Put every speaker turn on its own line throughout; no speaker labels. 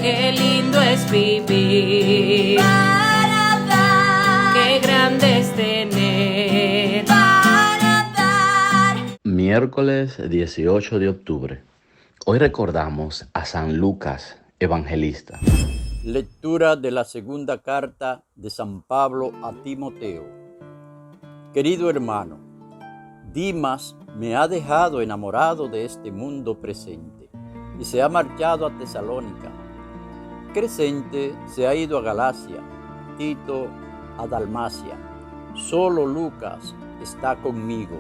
Qué lindo es vivir,
para dar,
qué grande es tener,
para dar.
Miércoles 18 de octubre. Hoy recordamos a San Lucas, evangelista.
Lectura de la segunda carta de San Pablo a Timoteo. Querido hermano, Dimas me ha dejado enamorado de este mundo presente y se ha marchado a Tesalónica. Crescente se ha ido a Galacia, Tito a Dalmacia. Solo Lucas está conmigo.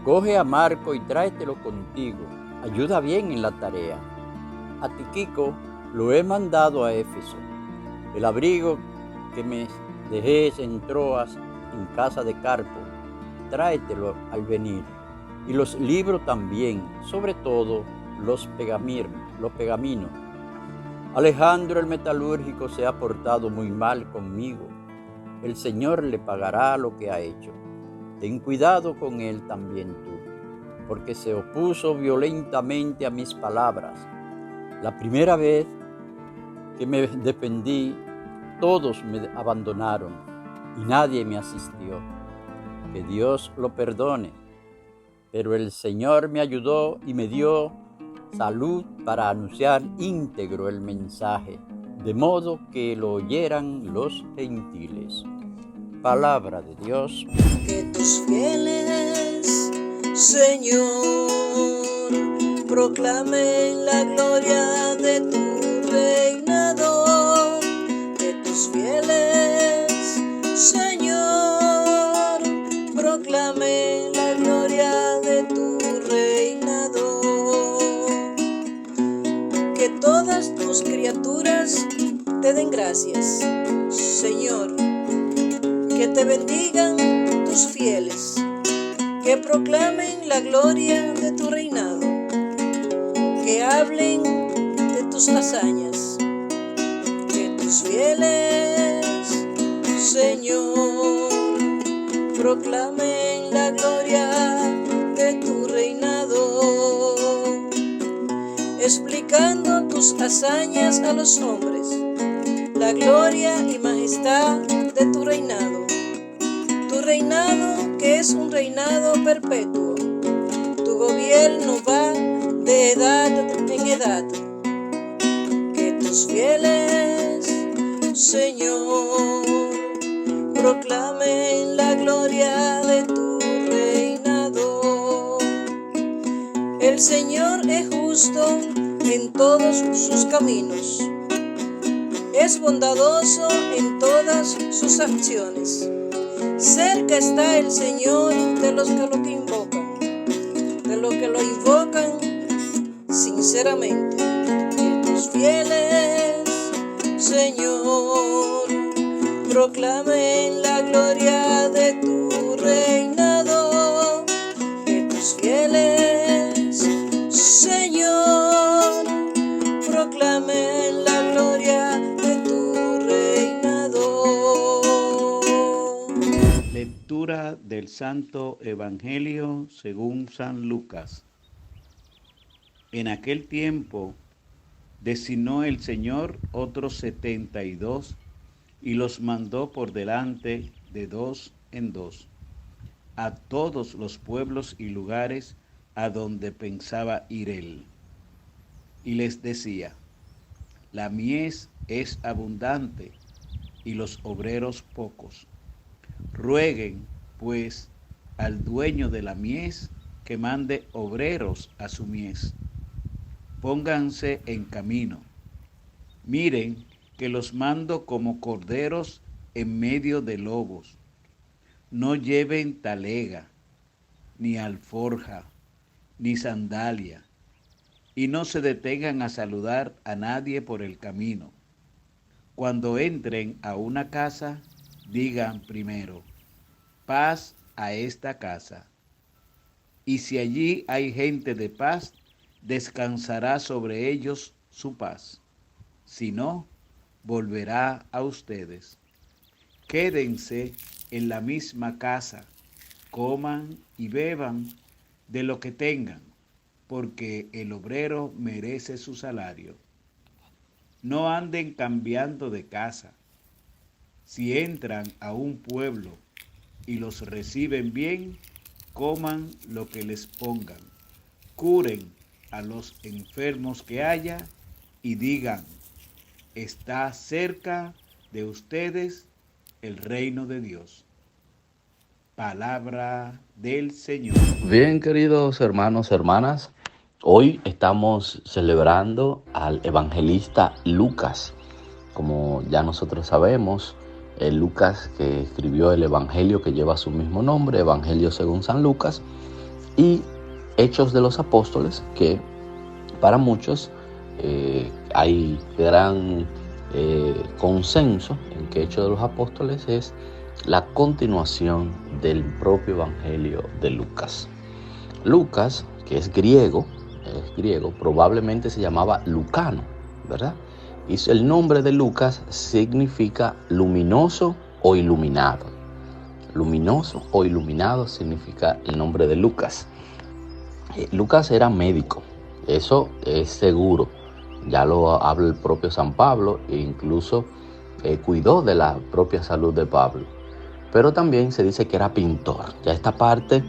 Coge a Marco y tráetelo contigo. Ayuda bien en la tarea. A Tíquico lo he mandado a Éfeso. El abrigo que me dejé en Troas, en casa de Carpo, tráetelo al venir. Y los libros también, sobre todo los pergaminos. Alejandro el metalúrgico se ha portado muy mal conmigo. El Señor le pagará lo que ha hecho. Ten cuidado con él también tú, porque se opuso violentamente a mis palabras. La primera vez que me defendí, todos me abandonaron y nadie me asistió. Que Dios lo perdone. Pero el Señor me ayudó y me dio salud para anunciar íntegro el mensaje, de modo que lo oyeran los gentiles. Palabra de Dios.
Que tus fieles, Señor, proclamen la gloria de tu reinado. Que tus fieles, Señor, proclamen la gloria de tu reinado. Que todas tus criaturas te den gracias, Señor. Que te bendigan tus fieles, que proclamen la gloria de tu reinado, que hablen de tus hazañas. Que tus fieles, Señor, proclamen la gloria de tu reinado, explicando tus hazañas a los hombres, la gloria y majestad de tu reinado. Tu reinado que es un reinado perpetuo. Tu gobierno va de edad en edad. Que tus fieles, Señor, proclamen la gloria de tu reinado. El Señor es justo en todos sus caminos. Es bondadoso en todas sus acciones. Cerca está el Señor de los que lo invocan, de los que lo invocan sinceramente. Que tus fieles, Señor, proclamen la gloria de tu reinado. Que tus fieles, Señor, proclamen la gloria de tu reinado.
Lectura del Santo Evangelio según San Lucas. En aquel tiempo designó el Señor otros 72 y los mandó por delante de dos en dos a todos los pueblos y lugares a donde pensaba ir él. Y les decía: la mies es abundante y los obreros pocos. Rueguen, pues, al dueño de la mies que mande obreros a su mies. Pónganse en camino. Miren que los mando como corderos en medio de lobos. No lleven talega, ni alforja, ni sandalia, y no se detengan a saludar a nadie por el camino. Cuando entren a una casa, digan primero: paz a esta casa. Y si allí hay gente de paz, descansará sobre ellos su paz. Si no, volverá a ustedes. Quédense en la misma casa, coman y beban de lo que tengan, porque el obrero merece su salario. no anden cambiando de casa. Si entran a un pueblo y los reciben bien, coman lo que les pongan, curen a los enfermos que haya y digan: está cerca de ustedes el reino de Dios. Palabra del Señor.
Bien, queridos hermanos, hermanas, hoy estamos celebrando al evangelista Lucas. Como ya nosotros sabemos, Lucas, que escribió el evangelio que lleva su mismo nombre, Evangelio según San Lucas, y Hechos de los Apóstoles, que para muchos hay gran consenso en que Hechos de los Apóstoles es la continuación del propio Evangelio de Lucas. Lucas, que es griego, probablemente se llamaba Lucano, ¿verdad? Y el nombre de Lucas significa luminoso o iluminado. Luminoso o iluminado significa el nombre de Lucas. Lucas era médico, eso es seguro. Ya lo habla el propio San Pablo e incluso cuidó de la propia salud de Pablo. Pero también se dice que era pintor. Ya esta parte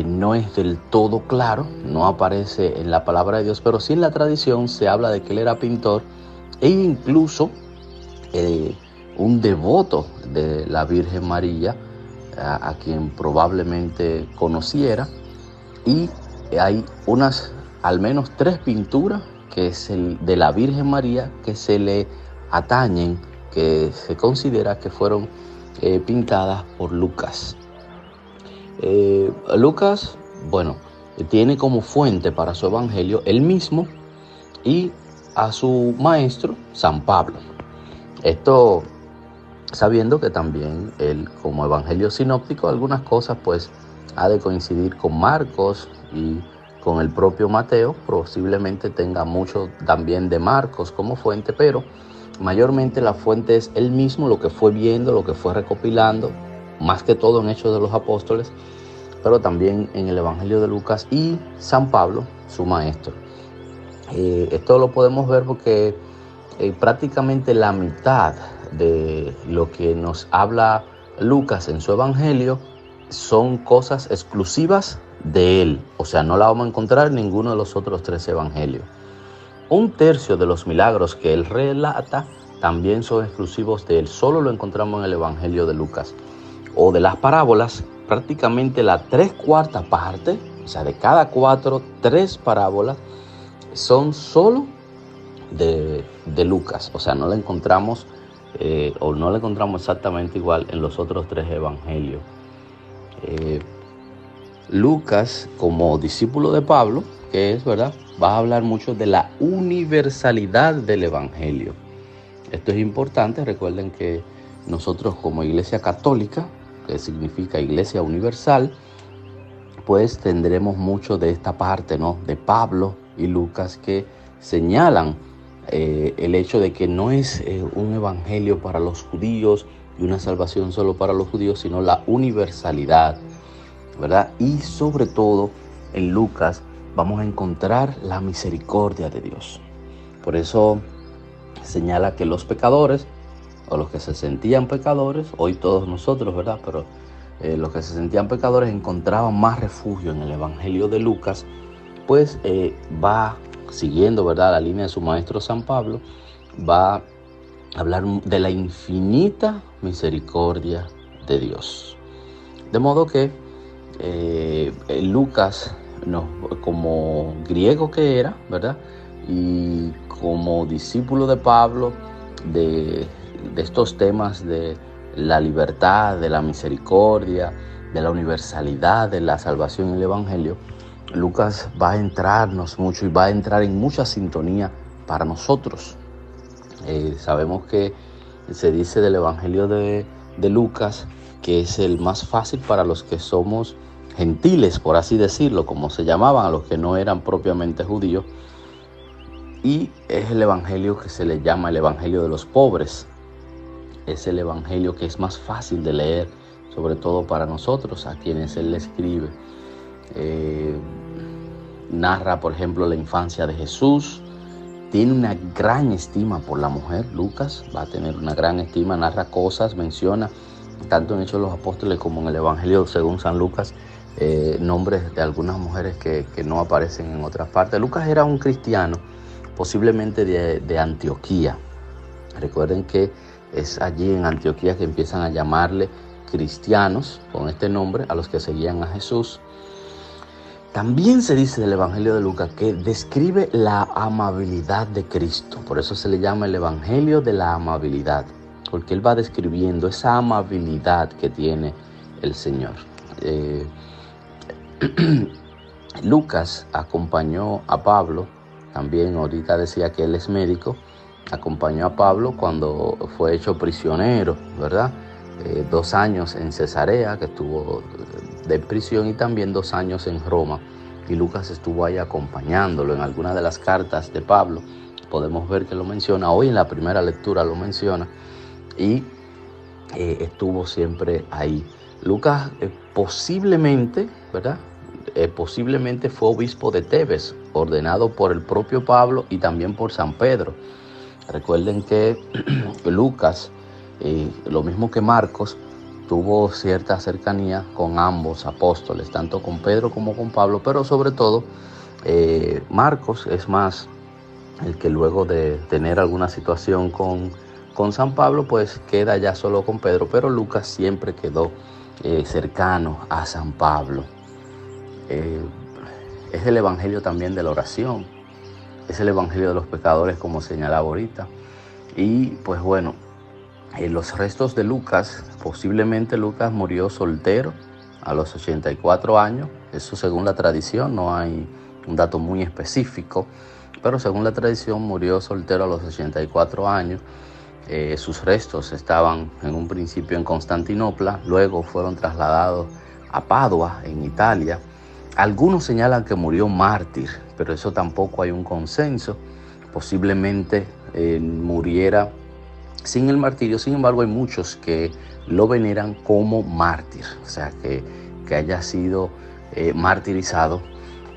no es del todo claro, no aparece en la palabra de Dios, pero sí en la tradición se habla de que él era pintor e incluso un devoto de la Virgen María, a quien probablemente conociera. Y hay al menos 3 pinturas que es de la Virgen María que se le atañen, que se considera que fueron pintadas por Lucas. Lucas, tiene como fuente para su evangelio él mismo y a su maestro San Pablo. Esto sabiendo que también él, como evangelio sinóptico, algunas cosas pues ha de coincidir con Marcos y con el propio Mateo. Posiblemente tenga mucho también de Marcos como fuente, pero mayormente la fuente es él mismo, lo que fue viendo, lo que fue recopilando, más que todo en Hechos de los Apóstoles, pero también en el Evangelio de Lucas y San Pablo, su maestro. Esto lo podemos ver porque prácticamente la mitad de lo que nos habla Lucas en su Evangelio son cosas exclusivas de él, o sea, no la vamos a encontrar en ninguno de los otros 3 evangelios. 1/3 de los milagros que él relata también son exclusivos de él, solo lo encontramos en el Evangelio de Lucas. O de las parábolas, prácticamente la 3/4 parte, o sea, de cada 4, 3 parábolas son solo de Lucas, o sea, no la encontramos no la encontramos exactamente igual en los otros 3 evangelios. Lucas, como discípulo de Pablo, que es verdad, va a hablar mucho de la universalidad del evangelio. Esto es importante. Recuerden que nosotros como Iglesia Católica, que significa Iglesia Universal, pues tendremos mucho de esta parte, ¿no?, de Pablo y Lucas, que señalan el hecho de que no es un evangelio para los judíos y una salvación solo para los judíos, sino la universalidad, ¿verdad? Y sobre todo en Lucas vamos a encontrar la misericordia de Dios. Por eso señala que los pecadores, o los que se sentían pecadores, hoy todos nosotros, ¿verdad? Pero los que se sentían pecadores encontraban más refugio en el Evangelio de Lucas, pues va siguiendo, ¿verdad?, la línea de su maestro San Pablo, va a hablar de la infinita misericordia de Dios. De modo que Lucas, como griego que era, ¿verdad?, y como discípulo de Pablo, de estos temas de la libertad, de la misericordia, de la universalidad, de la salvación y el evangelio, Lucas va a entrarnos mucho y va a entrar en mucha sintonía para nosotros. Sabemos que se dice del evangelio de Lucas que es el más fácil para los que somos gentiles, por así decirlo, como se llamaban a los que no eran propiamente judíos, y es el evangelio que se le llama el evangelio de los pobres. Es el evangelio que es más fácil de leer, sobre todo para nosotros, a quienes él le escribe. Narra, por ejemplo, la infancia de Jesús, tiene una gran estima por la mujer. Lucas va a tener una gran estima, narra cosas, menciona, tanto en Hechos de los Apóstoles como en el Evangelio según San Lucas, nombres de algunas mujeres que no aparecen en otras partes. Lucas era un cristiano, posiblemente de Antioquía. Recuerden que es allí en Antioquía que empiezan a llamarle cristianos con este nombre a los que seguían a Jesús. También se dice del Evangelio de Lucas que describe la amabilidad de Cristo. Por eso se le llama el Evangelio de la amabilidad, porque él va describiendo esa amabilidad que tiene el Señor. Lucas acompañó a Pablo, también ahorita decía que él es médico, acompañó a Pablo cuando fue hecho prisionero, ¿verdad? 2 años en Cesarea, que estuvo de prisión, y también 2 años en Roma. Y Lucas estuvo ahí acompañándolo. En algunas de las cartas de Pablo podemos ver que lo menciona. Hoy en la primera lectura lo menciona. Y estuvo siempre ahí. Lucas posiblemente, ¿verdad? Posiblemente fue obispo de Tebes, ordenado por el propio Pablo y también por San Pedro. Recuerden que Lucas, lo mismo que Marcos, tuvo cierta cercanía con ambos apóstoles, tanto con Pedro como con Pablo, pero sobre todo Marcos es más el que luego de tener alguna situación con San Pablo, pues queda ya solo con Pedro, pero Lucas siempre quedó cercano a San Pablo. Es el evangelio también de la oración, es el evangelio de los pecadores, como señalaba ahorita. Y pues bueno, los restos de Lucas, posiblemente Lucas murió soltero a los 84 años, eso según la tradición, no hay un dato muy específico, pero según la tradición murió soltero a los 84 años. Sus restos estaban en un principio en Constantinopla, luego fueron trasladados a Padua, en Italia. Algunos señalan que murió mártir, pero eso tampoco hay un consenso. Posiblemente muriera sin el martirio. Sin embargo, hay muchos que lo veneran como mártir, o sea, que haya sido martirizado,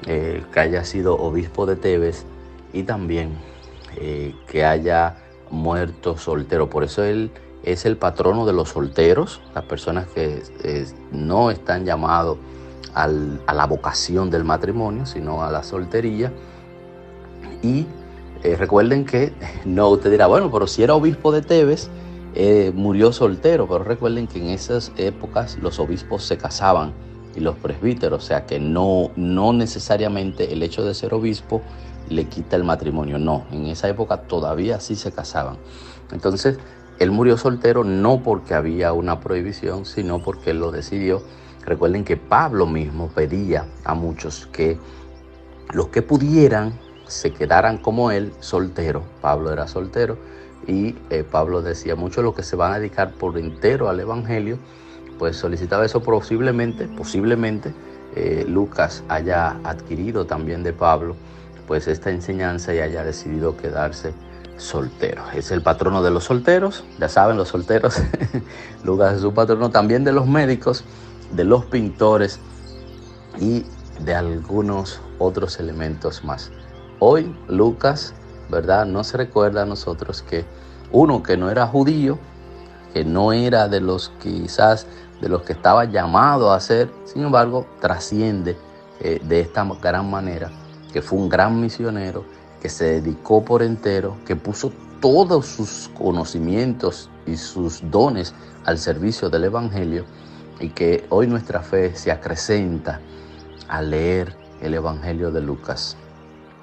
que haya sido obispo de Tebes y también que haya muerto soltero. Por eso él es el patrono de los solteros, las personas que no están llamados a la vocación del matrimonio, sino a la soltería. Y recuerden que, no, usted dirá, bueno, pero si era obispo de Tebes, murió soltero, pero recuerden que en esas épocas los obispos se casaban y los presbíteros, o sea que no necesariamente el hecho de ser obispo le quita el matrimonio, no, en esa época todavía sí se casaban. Entonces, él murió soltero no porque había una prohibición, sino porque él lo decidió. Recuerden que Pablo mismo pedía a muchos que los que pudieran se quedaran como él, soltero. Pablo era soltero y Pablo decía, muchos los que se van a dedicar por entero al evangelio, pues solicitaba eso. Posiblemente Lucas haya adquirido también de Pablo pues esta enseñanza y haya decidido quedarse soltero. Es el patrono de los solteros, ya saben, los solteros. Lucas es su patrono también de los médicos, de los pintores y de algunos otros elementos más. Hoy Lucas, ¿verdad?, nos recuerda a nosotros que uno que no era judío, que no era de los quizás de los que estaba llamado a ser, sin embargo trasciende de esta gran manera, que fue un gran misionero, que se dedicó por entero, que puso todos sus conocimientos y sus dones al servicio del evangelio, y que hoy nuestra fe se acrecenta al leer el evangelio de Lucas.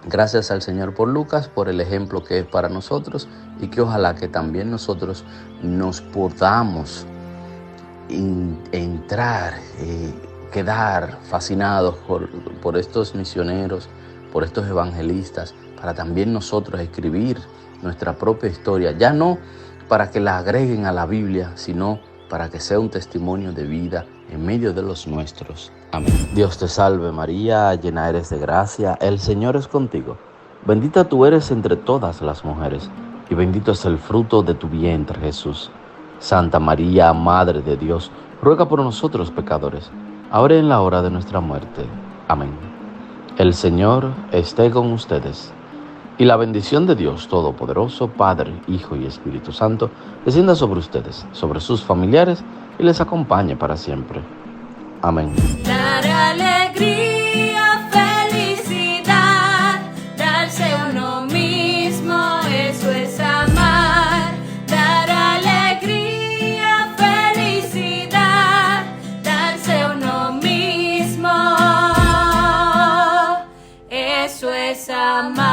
Gracias al Señor por Lucas, por el ejemplo que es para nosotros, y que ojalá que también nosotros nos podamos entrar, quedar fascinados por estos misioneros, por estos evangelistas, para también nosotros escribir nuestra propia historia, ya no para que la agreguen a la Biblia, sino para que sea un testimonio de vida en medio de los nuestros. Amén. Dios te salve María, llena eres de gracia, el Señor es contigo. Bendita tú eres entre todas las mujeres, y bendito es el fruto de tu vientre, Jesús. Santa María, Madre de Dios, ruega por nosotros pecadores, ahora y en la hora de nuestra muerte. Amén. El Señor esté con ustedes. Y la bendición de Dios Todopoderoso, Padre, Hijo y Espíritu Santo, descienda sobre ustedes, sobre sus familiares y les acompañe para siempre. Amén.
Dar alegría, felicidad, darse a uno mismo, eso es amar. Dar alegría, felicidad, darse a uno mismo, eso es amar.